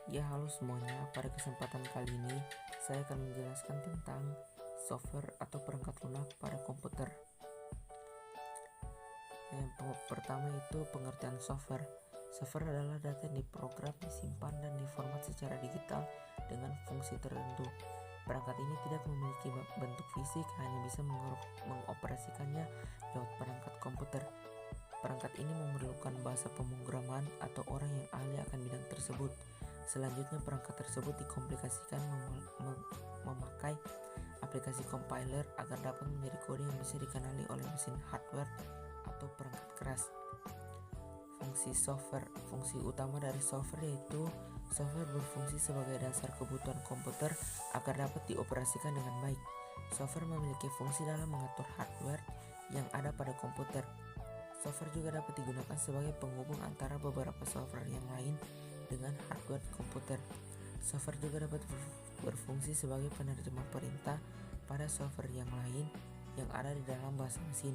Ya, halo semuanya. Pada kesempatan kali ini, saya akan menjelaskan tentang software atau perangkat lunak pada komputer. Yang pertama itu pengertian software. Software adalah data yang diprogram, disimpan, dan diformat secara digital dengan fungsi tertentu. Perangkat ini tidak memiliki bentuk fisik, hanya bisa mengoperasikannya lewat perangkat komputer. Perangkat ini memerlukan bahasa pemrograman atau orang yang ahli akan bidang tersebut. Selanjutnya, perangkat tersebut dikomplikasikan memakai aplikasi compiler agar dapat menjadi kode yang bisa dikenali oleh mesin hardware atau perangkat keras. Fungsi software. Fungsi utama dari software yaitu software berfungsi sebagai dasar kebutuhan komputer agar dapat dioperasikan dengan baik. Software memiliki fungsi dalam mengatur hardware yang ada pada komputer. Software juga dapat digunakan sebagai penghubung antara beberapa software yang lain dengan hardware komputer. Software juga dapat berfungsi sebagai penerjemah perintah pada software yang lain yang ada di dalam bahasa mesin.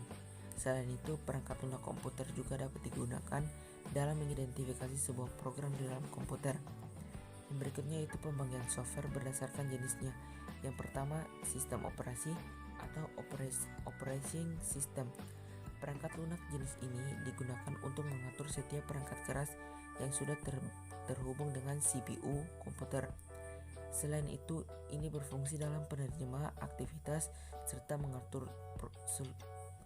Selain itu, perangkat lunak komputer juga dapat digunakan dalam mengidentifikasi sebuah program di dalam komputer. Yang berikutnya itu pembagian software berdasarkan jenisnya. Yang pertama, sistem operasi atau operating system. Perangkat lunak jenis ini digunakan untuk mengatur setiap perangkat keras yang sudah terhubung dengan CPU komputer. Selain itu, ini berfungsi dalam penerjemah aktivitas serta mengatur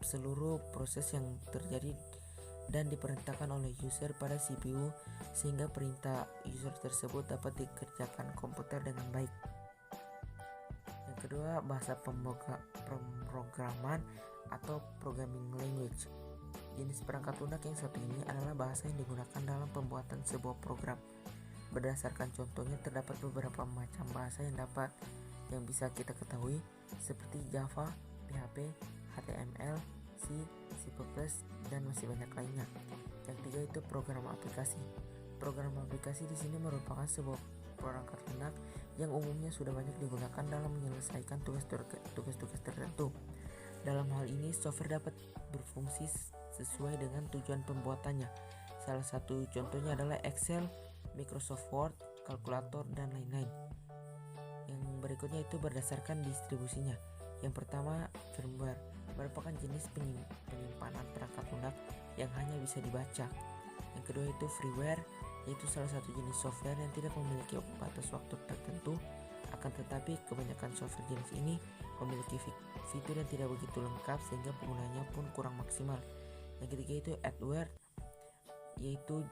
seluruh proses yang terjadi dan diperintahkan oleh user pada CPU sehingga perintah user tersebut dapat dikerjakan komputer dengan baik. Yang kedua, bahasa pemrograman atau programming language. Jenis perangkat lunak yang satu ini adalah bahasa yang digunakan dalam pembuatan sebuah program. Berdasarkan contohnya, terdapat beberapa macam bahasa yang bisa kita ketahui seperti Java, PHP, HTML, C, C++, dan masih banyak lainnya. Yang ketiga itu program aplikasi. Program aplikasi di sini merupakan sebuah perangkat lunak yang umumnya sudah banyak digunakan dalam menyelesaikan tugas-tugas tertentu. Dalam hal ini, software dapat berfungsi sesuai dengan tujuan pembuatannya. Salah satu contohnya adalah Excel, Microsoft Word, kalkulator, dan lain-lain. Yang berikutnya itu berdasarkan distribusinya. Yang pertama, firmware merupakan jenis penyimpanan perangkat lunak yang hanya bisa dibaca. Yang kedua itu freeware, yaitu salah satu jenis software yang tidak memiliki batas waktu tertentu. Akan tetapi kebanyakan software jenis ini memiliki fitur yang tidak begitu lengkap sehingga penggunanya pun kurang maksimal. Yang ketiga itu adware, yaitu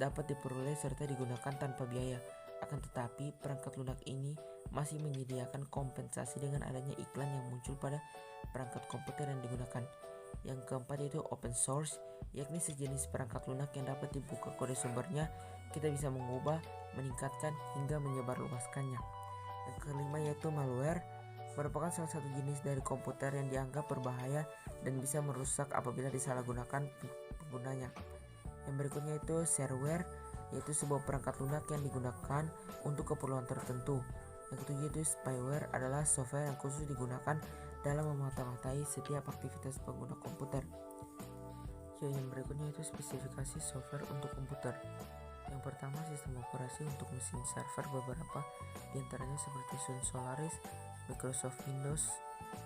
dapat diperoleh serta digunakan tanpa biaya. Akan tetapi perangkat lunak ini masih menyediakan kompensasi dengan adanya iklan yang muncul pada perangkat komputer yang digunakan. Yang keempat itu open source, yakni sejenis perangkat lunak yang dapat dibuka kode sumbernya. Kita bisa mengubah, meningkatkan, hingga menyebarluaskannya. Yang kelima yaitu malware, merupakan salah satu jenis dari komputer yang dianggap berbahaya dan bisa merusak apabila disalahgunakan penggunanya. Yang berikutnya itu shareware, yaitu sebuah perangkat lunak yang digunakan untuk keperluan tertentu. Yang ketujuh itu spyware, adalah software yang khusus digunakan dalam memata-matai setiap aktivitas pengguna komputer. Yang berikutnya itu spesifikasi software untuk komputer. Yang pertama, sistem operasi untuk mesin server beberapa diantaranya seperti Sun Solaris, Microsoft Windows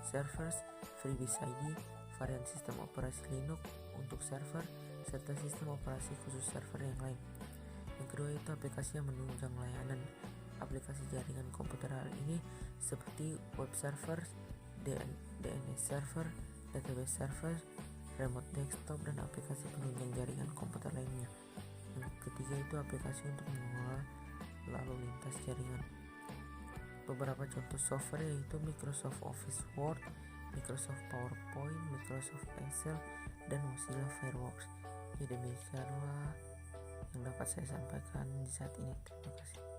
Servers, FreeBSD, varian sistem operasi Linux untuk server, serta sistem operasi khusus server yang lain. Yang kedua itu aplikasi yang menunjang layanan. Aplikasi jaringan komputer hal ini seperti web server, DNS server, database server, remote desktop, dan aplikasi penunjang jaringan komputer lainnya. Yang ketiga itu aplikasi untuk mengelola lalu lintas jaringan. Beberapa contoh software yaitu Microsoft Office Word, Microsoft PowerPoint, Microsoft Excel, dan Mozilla Firefox. Jadi demikianlah yang dapat saya sampaikan di saat ini. Terima kasih.